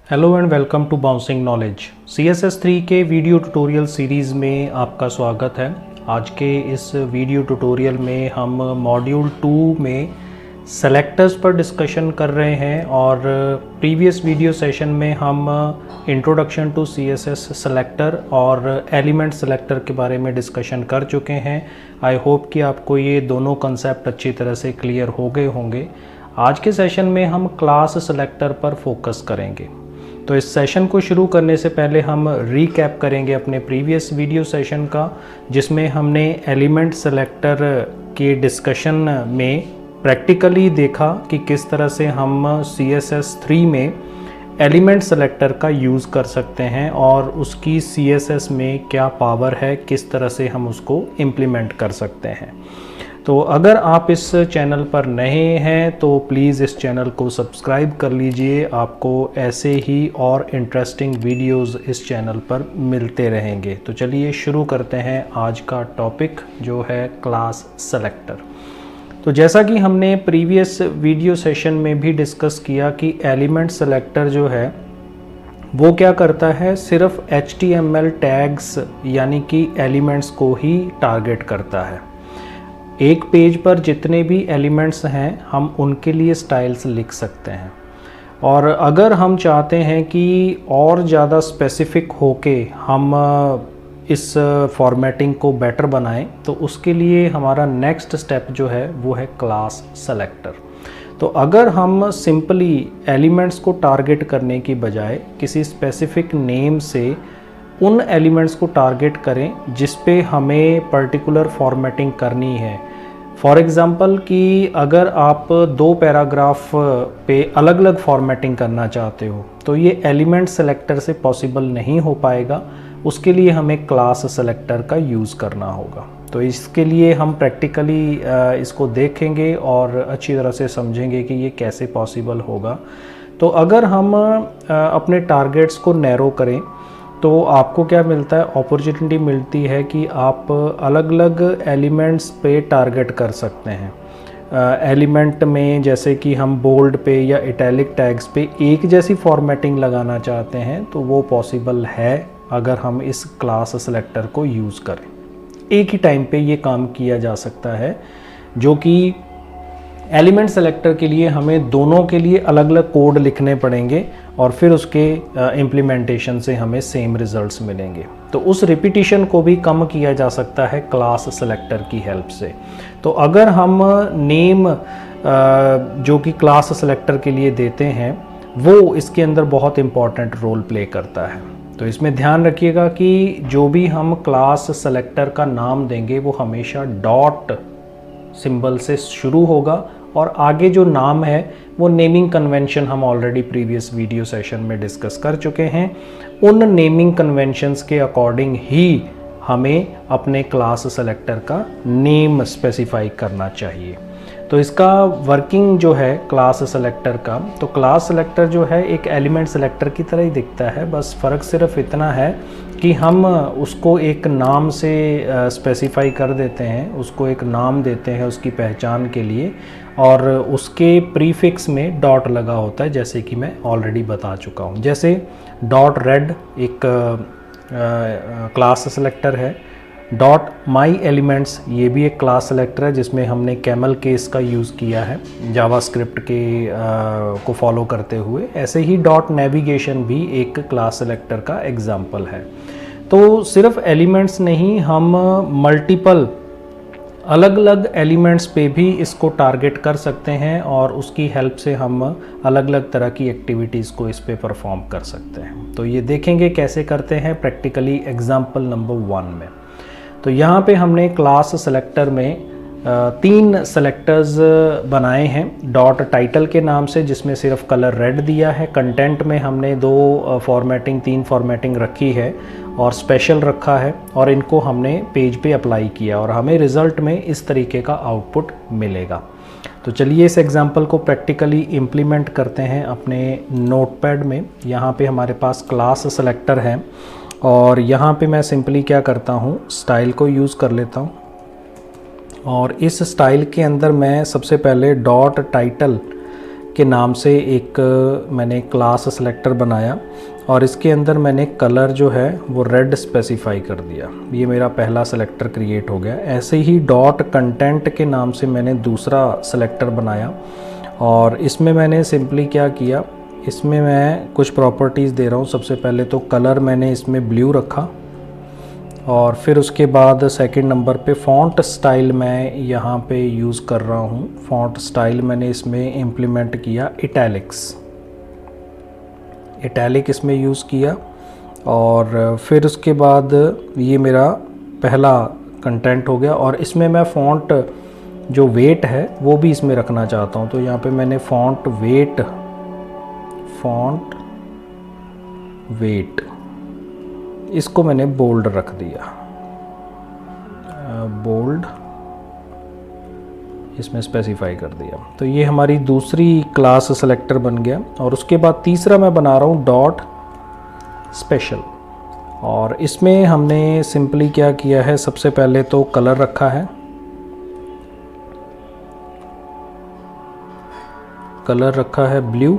Hello and welcome to bouncing knowledge CSS3 के video tutorial series में आपका स्वागत है। आज के इस वीडियो ट्यूटोरियल में हम मॉड्यूल 2 में सेलेक्टर्स पर डिस्कशन कर रहे हैं और प्रीवियस वीडियो सेशन में हम इंट्रोडक्शन टू CSS सेलेक्टर और एलिमेंट सेलेक्टर के बारे में डिस्कशन कर चुके हैं। आई होप कि आपको ये दोनों कंसेप्ट अच्छी तरह से क्लियर हो गए होंगे। आज के सेशन में हम क्लास सेलेक्टर पर फोकस करेंगे। तो इस सेशन को शुरू करने से पहले हम रीकैप करेंगे अपने प्रीवियस वीडियो सेशन का, जिसमें हमने एलिमेंट सेलेक्टर के डिस्कशन में प्रैक्टिकली देखा कि किस तरह से हम CSS3 में एलिमेंट सेलेक्टर का यूज़ कर सकते हैं और उसकी CSS में क्या पावर है, किस तरह से हम उसको इम्प्लीमेंट कर सकते हैं। तो अगर आप इस चैनल पर नए हैं तो प्लीज़ इस चैनल को सब्सक्राइब कर लीजिए। आपको ऐसे ही और इंटरेस्टिंग वीडियोस इस चैनल पर मिलते रहेंगे। तो चलिए शुरू करते हैं आज का टॉपिक, जो है क्लास सेलेक्टर। तो जैसा कि हमने प्रीवियस वीडियो सेशन में भी डिस्कस किया कि एलिमेंट सेलेक्टर जो है वो क्या करता है, सिर्फ HTML टैग्स यानी कि एलिमेंट्स को ही टारगेट करता है। एक पेज पर जितने भी एलिमेंट्स हैं हम उनके लिए स्टाइल्स लिख सकते हैं, और अगर हम चाहते हैं कि और ज़्यादा स्पेसिफिक होके हम इस फॉर्मेटिंग को बेटर बनाएं, तो उसके लिए हमारा नेक्स्ट स्टेप जो है वो है क्लास सेलेक्टर। तो अगर हम सिंपली एलिमेंट्स को टारगेट करने की बजाय किसी स्पेसिफिक नेम से उन एलिमेंट्स को टारगेट करें जिस पे हमें पर्टिकुलर फॉर्मेटिंग करनी है। फॉर एग्ज़ाम्पल कि अगर आप 2 पैराग्राफ पे अलग अलग फॉर्मेटिंग करना चाहते हो तो ये एलिमेंट सेलेक्टर से पॉसिबल नहीं हो पाएगा। उसके लिए हमें क्लास सेलेक्टर का यूज़ करना होगा। तो इसके लिए हम प्रैक्टिकली इसको देखेंगे और अच्छी तरह से समझेंगे कि ये कैसे पॉसिबल होगा। तो अगर हम अपने टारगेट्स को नैरो करें तो आपको क्या मिलता है, अपॉर्चुनिटी मिलती है कि आप अलग अलग एलिमेंट्स पे टारगेट कर सकते हैं। एलिमेंट में जैसे कि हम बोल्ड पे या इटैलिक टैग्स पे एक जैसी फॉर्मेटिंग लगाना चाहते हैं तो वो पॉसिबल है अगर हम इस क्लास सेलेक्टर को यूज़ करें। एक ही टाइम पे ये काम किया जा सकता है, जो कि एलिमेंट सेलेक्टर के लिए हमें दोनों के लिए अलग अलग कोड लिखने पड़ेंगे और फिर उसके इम्प्लीमेंटेशन से हमें सेम रिजल्ट्स मिलेंगे। तो उस रिपीटिशन को भी कम किया जा सकता है क्लास सेलेक्टर की हेल्प से। तो अगर हम नेम जो कि क्लास सेलेक्टर के लिए देते हैं वो इसके अंदर बहुत इम्पॉर्टेंट रोल प्ले करता है। तो इसमें ध्यान रखिएगा कि जो भी हम क्लास सेलेक्टर का नाम देंगे वो हमेशा डॉट सिंबल से शुरू होगा, और आगे जो नाम है वो नेमिंग कन्वेंशन हम ऑलरेडी प्रीवियस वीडियो सेशन में डिस्कस कर चुके हैं। उन नेमिंग कन्वेंशंस के अकॉर्डिंग ही हमें अपने क्लास सेलेक्टर का नेम स्पेसिफाई करना चाहिए। तो इसका वर्किंग जो है क्लास सेलेक्टर का, तो क्लास सेलेक्टर जो है एक एलिमेंट सेलेक्टर की तरह ही दिखता है, बस फ़र्क सिर्फ इतना है कि हम उसको एक नाम से स्पेसिफाई कर देते हैं, उसको एक नाम देते हैं उसकी पहचान के लिए, और उसके प्रीफिक्स में डॉट लगा होता है, जैसे कि मैं ऑलरेडी बता चुका हूँ। जैसे डॉट रेड एक क्लास सेलेक्टर है, डॉट माई एलिमेंट्स ये भी एक क्लास सेलेक्टर है जिसमें हमने कैमल केस का यूज़ किया है जावास्क्रिप्ट के को फॉलो करते हुए। ऐसे ही डॉट नेविगेशन भी एक क्लास सेलेक्टर का एग्जाम्पल है। तो सिर्फ एलिमेंट्स नहीं, हम मल्टीपल अलग अलग एलिमेंट्स पे भी इसको टारगेट कर सकते हैं और उसकी हेल्प से हम अलग अलग तरह की एक्टिविटीज़ को इस पे परफॉर्म कर सकते हैं। तो ये देखेंगे कैसे करते हैं प्रैक्टिकली एग्जाम्पल नंबर 1 में। तो यहाँ पे हमने क्लास सेलेक्टर में 3 सेलेक्टर्स बनाए हैं। डॉट टाइटल के नाम से, जिसमें सिर्फ कलर रेड दिया है। कंटेंट में हमने 3 फॉर्मेटिंग रखी है और स्पेशल रखा है, और इनको हमने पेज पे अप्लाई किया और हमें रिज़ल्ट में इस तरीके का आउटपुट मिलेगा। तो चलिए इस एग्जांपल को प्रैक्टिकली इम्प्लीमेंट करते हैं अपने नोटपैड में। यहाँ पे हमारे पास क्लास सेलेक्टर है और यहाँ पे मैं सिंपली क्या करता हूँ, स्टाइल को यूज़ कर लेता हूँ, और इस स्टाइल के अंदर मैं सबसे पहले डॉट टाइटल के नाम से एक मैंने क्लास सेलेक्टर बनाया और इसके अंदर मैंने कलर जो है वो रेड स्पेसिफाई कर दिया। ये मेरा पहला सेलेक्टर क्रिएट हो गया। ऐसे ही डॉट कंटेंट के नाम से मैंने दूसरा सेलेक्टर बनाया और इसमें मैंने सिंपली क्या किया, इसमें मैं कुछ प्रॉपर्टीज़ दे रहा हूँ। सबसे पहले तो कलर मैंने इसमें ब्लू रखा और फिर उसके बाद सेकंड नंबर पे फ़ॉन्ट स्टाइल मैं यहाँ पे यूज़ कर रहा हूँ। फ़ॉन्ट स्टाइल मैंने इसमें इम्प्लीमेंट किया इटैलिक इसमें यूज़ किया और फिर उसके बाद ये मेरा पहला कंटेंट हो गया। और इसमें मैं फ़ॉन्ट जो वेट है वो भी इसमें रखना चाहता हूँ, तो यहाँ पे मैंने फ़ॉन्ट वेट इसको मैंने बोल्ड रख दिया, बोल्ड इसमें स्पेसिफाई कर दिया। तो ये हमारी दूसरी क्लास सेलेक्टर बन गया। और उसके बाद तीसरा मैं बना रहा हूँ डॉट स्पेशल और इसमें हमने सिंपली क्या किया है, सबसे पहले तो कलर रखा है, ब्लू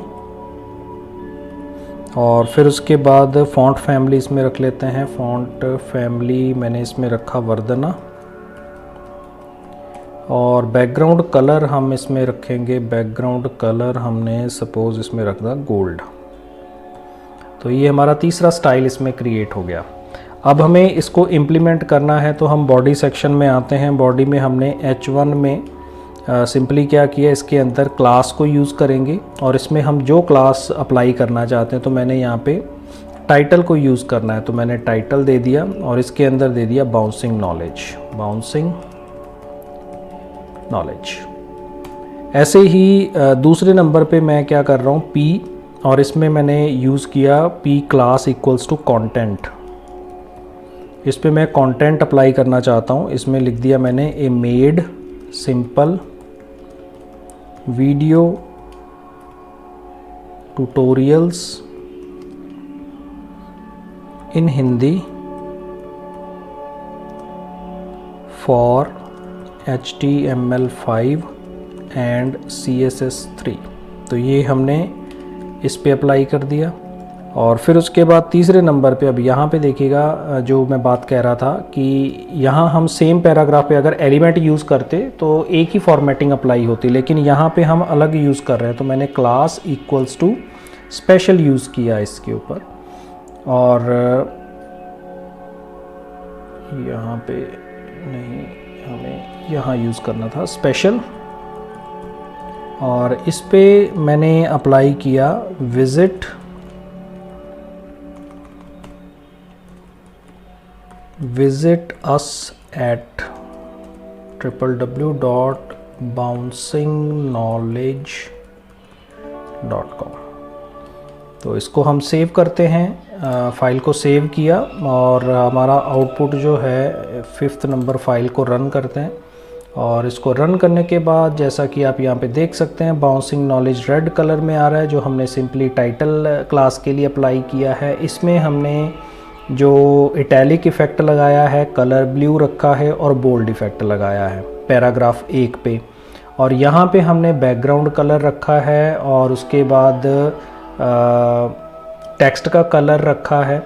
और फिर उसके बाद फ़ॉन्ट फैमिली इसमें रख लेते हैं। फ़ॉन्ट फैमिली मैंने इसमें रखा वर्धना और बैकग्राउंड कलर हम इसमें रखेंगे, बैकग्राउंड कलर हमने सपोज़ इसमें रख दिया गोल्ड। तो ये हमारा तीसरा स्टाइल इसमें क्रिएट हो गया। अब हमें इसको इम्प्लीमेंट करना है तो हम बॉडी सेक्शन में आते हैं। बॉडी में हमने H1 में सिंपली क्या किया, इसके अंदर क्लास को यूज़ करेंगे और इसमें हम जो क्लास अप्लाई करना चाहते हैं, तो मैंने यहाँ पे टाइटल को यूज़ करना है तो मैंने टाइटल दे दिया और इसके अंदर दे दिया बाउंसिंग नॉलेज। ऐसे ही दूसरे नंबर पे मैं क्या कर रहा हूँ P और इसमें मैंने यूज़ किया P class equals to content. इस पे मैं कंटेंट अप्लाई करना चाहता हूँ। इसमें लिख दिया मैंने a made simple video tutorials in Hindi for HTML5 and CSS3। तो ये हमने इस पे अप्लाई कर दिया। और फिर उसके बाद तीसरे नंबर पे, अब यहाँ पे देखिएगा जो मैं बात कह रहा था कि यहाँ हम सेम पैराग्राफ पे अगर एलिमेंट यूज़ करते तो एक ही फॉर्मेटिंग अप्लाई होती, लेकिन यहाँ पे हम अलग यूज़ कर रहे हैं। तो मैंने class equals to special use किया इसके ऊपर और यहाँ पे नहीं, हमें यहाँ यूज़ करना था स्पेशल और इस पे मैंने अप्लाई किया विजिट us at www.bouncingknowledge.com। तो इसको हम सेव करते हैं, फ़ाइल को सेव किया और हमारा आउटपुट जो है 5th नंबर फाइल को रन करते हैं। और इसको रन करने के बाद जैसा कि आप यहाँ पे देख सकते हैं बाउंसिंग नॉलेज रेड कलर में आ रहा है, जो हमने सिंपली टाइटल क्लास के लिए अप्लाई किया है। इसमें हमने जो इटैलिक इफ़ेक्ट लगाया है, कलर ब्लू रखा है और बोल्ड इफ़ेक्ट लगाया है पैराग्राफ 1 पे। और यहाँ पे हमने बैकग्राउंड कलर रखा है और उसके बाद टेक्स्ट का कलर रखा है।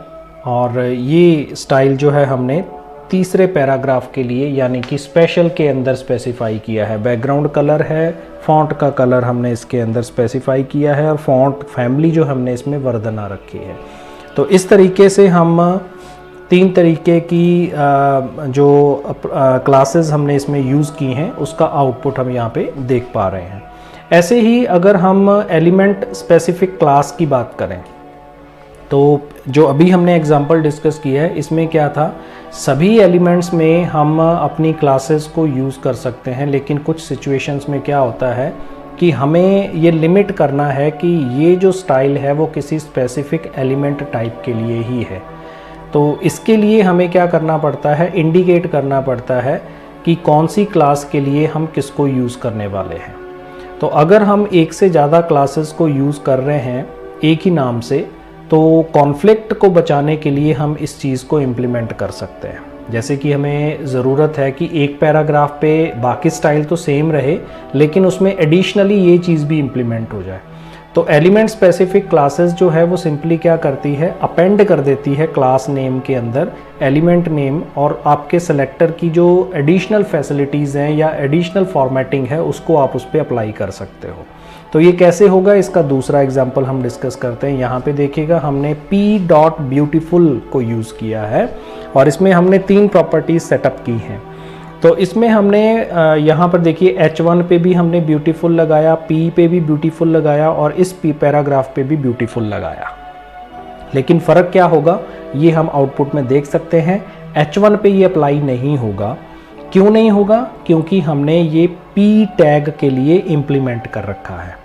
और ये स्टाइल जो है हमने तीसरे पैराग्राफ के लिए यानी कि स्पेशल के अंदर स्पेसिफाई किया है। बैकग्राउंड कलर है, फ़ॉन्ट का कलर हमने इसके अंदर स्पेसिफाई किया है और फ़ॉन्ट फैमिली जो हमने इसमें वर्धना रखी है। तो इस तरीके से हम 3 तरीके की जो क्लासेस हमने इसमें यूज़ की हैं उसका आउटपुट हम यहाँ पे देख पा रहे हैं। ऐसे ही अगर हम एलिमेंट स्पेसिफिक क्लास की बात करें तो जो अभी हमने एग्जांपल डिस्कस किया है इसमें क्या था, सभी एलिमेंट्स में हम अपनी क्लासेस को यूज़ कर सकते हैं, लेकिन कुछ सिचुएशंस में क्या होता है कि हमें ये लिमिट करना है कि ये जो स्टाइल है वो किसी स्पेसिफिक एलिमेंट टाइप के लिए ही है। तो इसके लिए हमें क्या करना पड़ता है, इंडिकेट करना पड़ता है कि कौन सी क्लास के लिए हम किसको यूज़ करने वाले हैं। तो अगर हम एक से ज़्यादा क्लासेस को यूज़ कर रहे हैं एक ही नाम से, तो कॉन्फ्लिक्ट को बचाने के लिए हम इस चीज़ को इम्प्लीमेंट कर सकते हैं। जैसे कि हमें ज़रूरत है कि एक पैराग्राफ पे बाकी स्टाइल तो सेम रहे, लेकिन उसमें एडिशनली ये चीज़ भी इम्प्लीमेंट हो जाए। तो एलिमेंट स्पेसिफिक क्लासेस जो है वो सिंपली क्या करती है, अपेंड कर देती है क्लास नेम के अंदर एलिमेंट नेम, और आपके सेलेक्टर की जो एडिशनल फैसिलिटीज़ हैं या एडिशनल फॉर्मेटिंग है उसको आप उस पर अप्लाई कर सकते हो। तो ये कैसे होगा, इसका दूसरा एग्जांपल हम डिस्कस करते हैं। यहाँ पे देखिएगा हमने p.beautiful को यूज़ किया है और इसमें हमने 3 प्रॉपर्टीज सेटअप की हैं। तो इसमें हमने यहाँ पर देखिए H1 पे भी हमने ब्यूटीफुल लगाया, P पे भी ब्यूटीफुल लगाया और इस P पैराग्राफ पे भी ब्यूटीफुल लगाया। लेकिन फ़र्क क्या होगा ये हम आउटपुट में देख सकते हैं। H1 पे ये अप्लाई नहीं होगा। क्यों नहीं होगा? क्योंकि हमने ये P टैग के लिए इम्प्लीमेंट कर रखा है।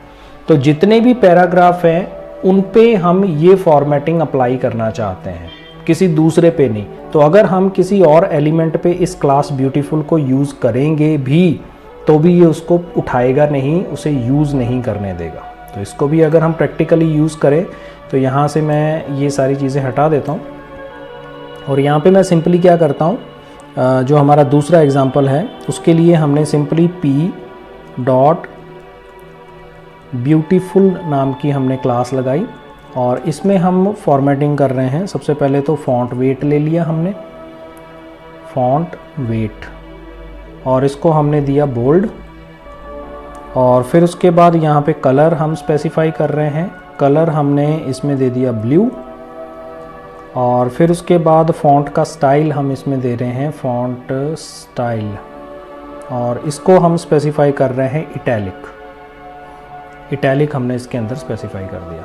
तो जितने भी पैराग्राफ हैं उन पे हम ये फॉर्मेटिंग अप्लाई करना चाहते हैं, किसी दूसरे पे नहीं। तो अगर हम किसी और एलिमेंट पे इस क्लास ब्यूटीफुल को यूज़ करेंगे भी तो भी ये उसको उठाएगा नहीं, उसे यूज़ नहीं करने देगा। तो इसको भी अगर हम प्रैक्टिकली यूज़ करें तो यहाँ से मैं ये सारी चीज़ें हटा देता हूँ और यहाँ पे मैं सिंपली क्या करता हूँ, जो हमारा दूसरा एग्जांपल है उसके लिए हमने सिंपली p.beautiful नाम की हमने क्लास लगाई और इसमें हम फॉर्मेटिंग कर रहे हैं। सबसे पहले तो फॉन्ट वेट ले लिया हमने, फॉन्ट वेट, और इसको हमने दिया बोल्ड, और फिर उसके बाद यहाँ पे कलर हम स्पेसिफाई कर रहे हैं। कलर हमने इसमें दे दिया ब्लू, और फिर उसके बाद फॉन्ट का स्टाइल हम इसमें दे रहे हैं फॉन्ट स्टाइल, और इसको हम स्पेसिफाई कर रहे हैं इटैलिक। इटैलिक हमने इसके अंदर स्पेसिफाई कर दिया।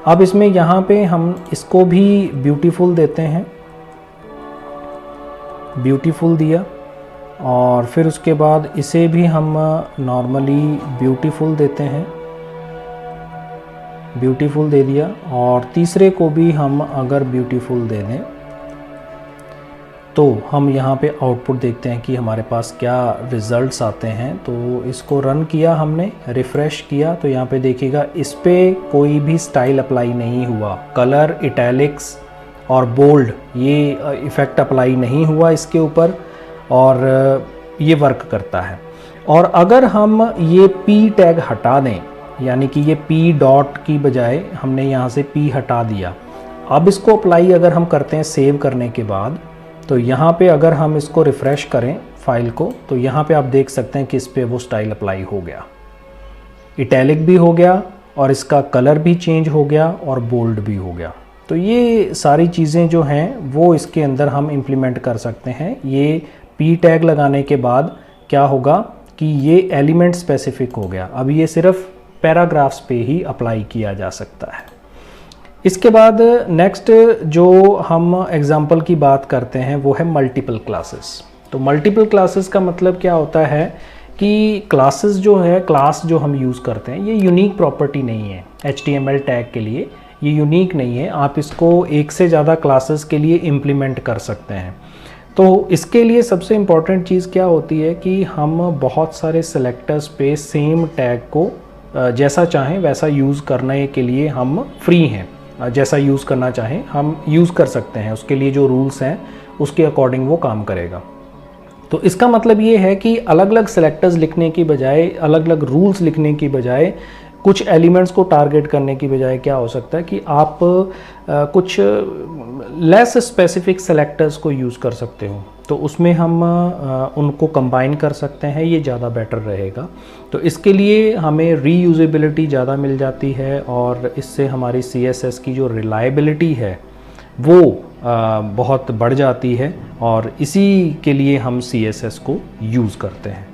अब इसमें यहाँ पे हम इसको भी ब्यूटीफुल देते हैं, ब्यूटीफुल दिया, और फिर उसके बाद इसे भी हम नॉर्मली ब्यूटीफुल देते हैं, ब्यूटीफुल दे दिया, और तीसरे को भी हम अगर ब्यूटीफुल दे दें तो हम यहाँ पे आउटपुट देखते हैं कि हमारे पास क्या रिज़ल्ट्स आते हैं। तो इसको रन किया हमने, रिफ़्रेश किया, तो यहाँ पे देखिएगा इस पर कोई भी स्टाइल अप्लाई नहीं हुआ। कलर, इटैलिक्स और बोल्ड ये इफ़ेक्ट अप्लाई नहीं हुआ इसके ऊपर, और ये वर्क करता है। और अगर हम ये P टैग हटा दें, यानी कि ये P डॉट की बजाय हमने यहाँ से P हटा दिया, अब इसको अप्लाई अगर हम करते हैं सेव करने के बाद, तो यहाँ पे अगर हम इसको रिफ़्रेश करें फाइल को, तो यहाँ पे आप देख सकते हैं कि इस पे वो स्टाइल अप्लाई हो गया, इटैलिक भी हो गया और इसका कलर भी चेंज हो गया और बोल्ड भी हो गया। तो ये सारी चीज़ें जो हैं वो इसके अंदर हम इम्प्लीमेंट कर सकते हैं। ये P टैग लगाने के बाद क्या होगा कि ये एलिमेंट स्पेसिफिक हो गया। अब ये सिर्फ पैराग्राफ्स पे ही अप्लाई किया जा सकता है। इसके बाद नेक्स्ट जो हम एग्जाम्पल की बात करते हैं वो है मल्टीपल क्लासेस। तो मल्टीपल क्लासेस का मतलब क्या होता है कि क्लासेस जो है, क्लास जो हम यूज़ करते हैं, ये यूनिक प्रॉपर्टी नहीं है HTML टैग के लिए, ये यूनिक नहीं है। आप इसको एक से ज़्यादा क्लासेस के लिए इम्प्लीमेंट कर सकते हैं। तो इसके लिए सबसे इम्पॉर्टेंट चीज़ क्या होती है कि हम बहुत सारे सेलेक्टर्स पे सेम टैग को जैसा चाहें वैसा यूज़ करने के लिए हम फ्री हैं। जैसा यूज़ करना चाहें हम यूज़ कर सकते हैं, उसके लिए जो रूल्स हैं उसके अकॉर्डिंग वो काम करेगा। तो इसका मतलब ये है कि अलग अलग सेलेक्टर्स लिखने की बजाय, अलग अलग रूल्स लिखने की बजाय, कुछ एलिमेंट्स को टारगेट करने की बजाय क्या हो सकता है कि आप कुछ लेस स्पेसिफिक सेलेक्टर्स को यूज़ कर सकते हो। तो उसमें हम उनको कंबाइन कर सकते हैं, ये ज़्यादा बेटर रहेगा। तो इसके लिए हमें रीयूजेबिलिटी ज़्यादा मिल जाती है और इससे हमारी CSS की जो रिलायबिलिटी है वो बहुत बढ़ जाती है, और इसी के लिए हम CSS को यूज़ करते हैं।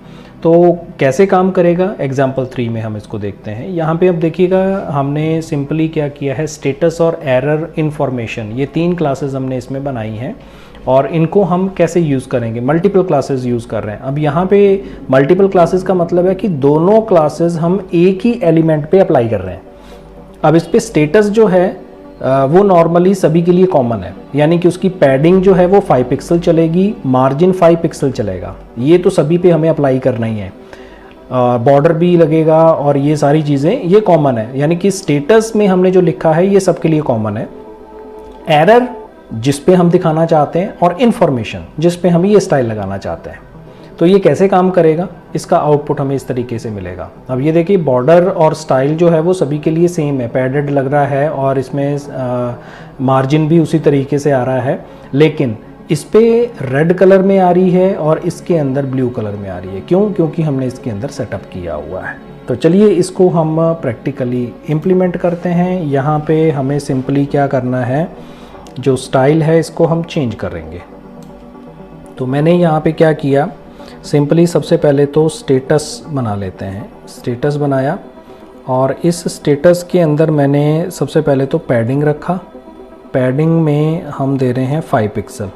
तो कैसे काम करेगा, एग्जाम्पल 3 में हम इसको देखते हैं। यहाँ पे अब देखिएगा हमने सिंपली क्या किया है, स्टेटस और एरर इन्फॉर्मेशन, ये 3 क्लासेस हमने इसमें बनाई हैं और इनको हम कैसे यूज़ करेंगे, मल्टीपल क्लासेस यूज़ कर रहे हैं। अब यहाँ पे मल्टीपल क्लासेस का मतलब है कि दोनों क्लासेस हम एक ही एलिमेंट पे अप्लाई कर रहे हैं। अब इस पे स्टेटस जो है वो नॉर्मली सभी के लिए कॉमन है, यानी कि उसकी पैडिंग जो है वो 5 पिक्सल चलेगी, मार्जिन 5 पिक्सल चलेगा, ये तो सभी पे हमें अप्लाई करना ही है। बॉर्डर भी लगेगा और ये सारी चीज़ें ये कॉमन है, यानी कि स्टेटस में हमने जो लिखा है ये सबके लिए कॉमन है। एरर जिस पे हम दिखाना चाहते हैं और इन्फॉर्मेशन जिस पे हम ये स्टाइल लगाना चाहते हैं। तो ये कैसे काम करेगा, इसका आउटपुट हमें इस तरीके से मिलेगा। अब ये देखिए बॉर्डर और स्टाइल जो है वो सभी के लिए सेम है, पैडेड लग रहा है और इसमें मार्जिन भी उसी तरीके से आ रहा है, लेकिन इस पे रेड कलर में आ रही है और इसके अंदर ब्लू कलर में आ रही है। क्यों? क्योंकि हमने इसके अंदर सेटअप किया हुआ है। तो चलिए इसको हम प्रैक्टिकली इम्प्लीमेंट करते हैं। यहाँ पे हमें सिंपली क्या करना है, जो स्टाइल है इसको हम चेंज करेंगे। तो मैंने यहाँ पे क्या किया, सिंपली सबसे पहले तो स्टेटस बना लेते हैं। स्टेटस बनाया और इस स्टेटस के अंदर मैंने सबसे पहले तो पैडिंग रखा। पैडिंग में हम दे रहे हैं 5 पिक्सल,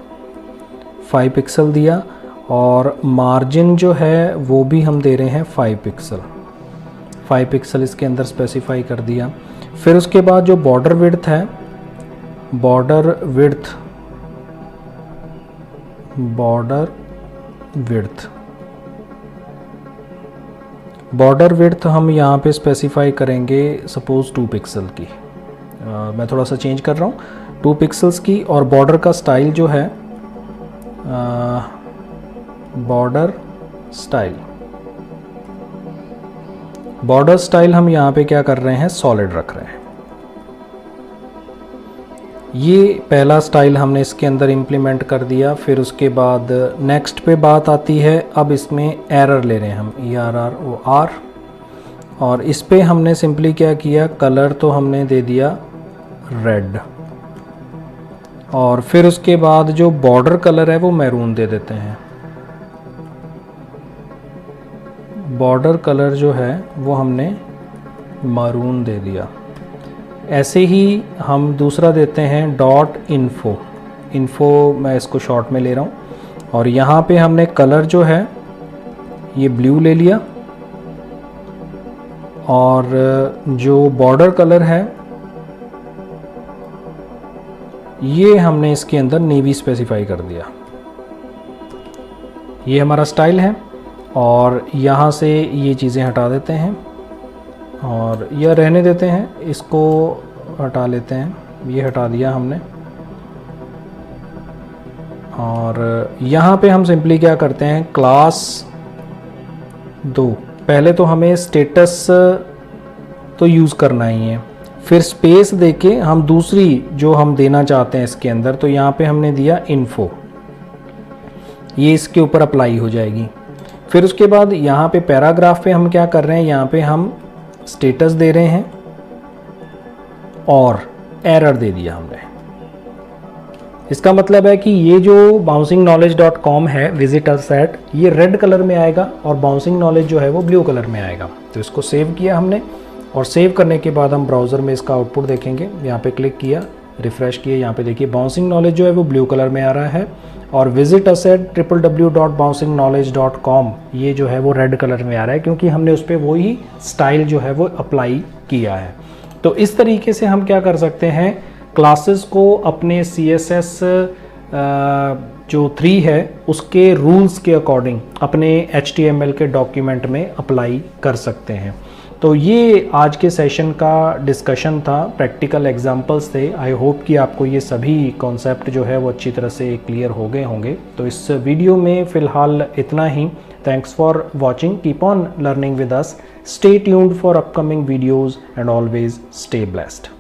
5 पिक्सल दिया और मार्जिन जो है वो भी हम दे रहे हैं 5 पिक्सल, 5 पिक्सल इसके अंदर स्पेसिफाई कर दिया। फिर उसके बाद जो बॉर्डर विड्थ है, बॉर्डर विड्थ हम यहाँ पे स्पेसिफाई करेंगे सपोज़ 2 पिक्सल की। मैं थोड़ा सा चेंज कर रहा हूँ, 2 पिक्सल्स की। और बॉर्डर का स्टाइल जो है, बॉर्डर स्टाइल हम यहाँ पे क्या कर रहे हैं, सॉलिड रख रहे हैं। ये पहला स्टाइल हमने इसके अंदर इम्प्लीमेंट कर दिया। फिर उसके बाद नेक्स्ट पे बात आती है, अब इसमें एरर ले रहे हैं हम, ERROR। और इस पे हमने सिंपली क्या किया, कलर तो हमने दे दिया रेड और फिर उसके बाद जो बॉर्डर कलर है वो मैरून दे देते हैं। बॉर्डर कलर जो है वो हमने मैरून दे दिया। ऐसे ही हम दूसरा देते हैं .info, मैं इसको शॉर्ट में ले रहा हूँ। और यहाँ पे हमने कलर जो है ये ब्लू ले लिया और जो बॉर्डर कलर है ये हमने इसके अंदर नेवी स्पेसिफाई कर दिया। ये हमारा स्टाइल है और यहाँ से ये चीज़ें हटा देते हैं और यह रहने देते हैं, इसको हटा लेते हैं। ये हटा दिया हमने और यहाँ पे हम सिंपली क्या करते हैं, क्लास 2, पहले तो हमें स्टेटस तो यूज़ करना ही है, फिर स्पेस देके हम दूसरी जो हम देना चाहते हैं इसके अंदर, तो यहाँ पे हमने दिया इन्फो, ये इसके ऊपर अप्लाई हो जाएगी। फिर उसके बाद यहाँ पे पैराग्राफ पे हम क्या कर रहे हैं, यहाँ पे हम स्टेटस दे रहे हैं और एरर दे दिया हमने। इसका मतलब है कि ये जो bouncingknowledge.com है, विजिट अस एट, ये रेड कलर में आएगा और बाउंसिंग नॉलेज जो है वो ब्लू कलर में आएगा। तो इसको सेव किया हमने और सेव करने के बाद हम ब्राउज़र में इसका आउटपुट देखेंगे। यहाँ पे क्लिक किया, रिफ़्रेश किया, यहाँ पे देखिए बाउंसिंग नॉलेज जो है वो ब्लू कलर में आ रहा है और विजिट अस एट www.bouncingknowledge.com ये जो है वो रेड कलर में आ रहा है, क्योंकि हमने उस पर वही स्टाइल जो है वो अप्लाई किया है। तो इस तरीके से हम क्या कर सकते हैं, क्लासेस को अपने CSS जो 3 है उसके रूल्स के अकॉर्डिंग अपने HTML के डॉक्यूमेंट में अप्लाई कर सकते हैं। तो ये आज के सेशन का डिस्कशन था, प्रैक्टिकल एग्जांपल्स थे। आई होप कि आपको ये सभी कॉन्सेप्ट जो है वो अच्छी तरह से क्लियर हो गए होंगे। तो इस वीडियो में फ़िलहाल इतना ही। Thanks for watching, keep on learning with us, stay tuned for upcoming videos and always stay blessed.